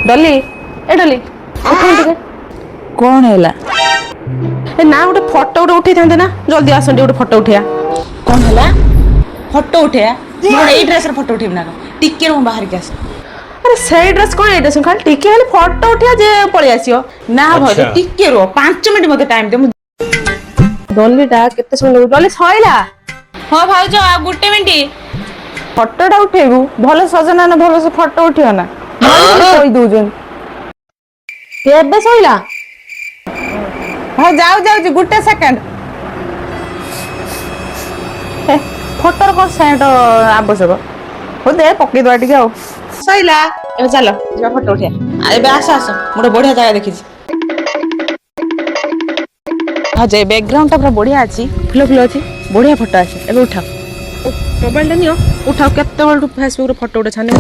डली ए डली कौन है ना गोटे फोटो गोटे उठे था ना जल्दी आसते गोटे फोटो उठा कौन है फोटो उठे मोर ड्रेस फोटो उठे ना टिके रू बाहर के आस अरे से ड्रेस कौन ये ड्रेस खाली टिके खाली फोटो उठा जे पळि आसियो ना भाई टिके रो 5 मिनिट मते टाइम दे डलीटा केते समय डली सइला हां भाई जो आ गुटे मिनिट फोटोटा उठेबू भल सजना ना भल से फोटो उठियो ना कहि दउजन एबे सइला हां जाऊ जाऊ गुटे सेकंड फोटोर कौन सेंट आवश्यक हो दे पकई दवा टिके आ सइला ए चलो जा फोटो उठे एबे आस आस मोर बढ़िया जगह देखि हां जे बैकग्राउंड ता पूरा बढ़िया अछि फुल फुल अछि बढ़िया फोटो अछि एबे उठा मोबाइल नियो उठाओ केते बड़ फेसबुक रे फोटो उठा छाने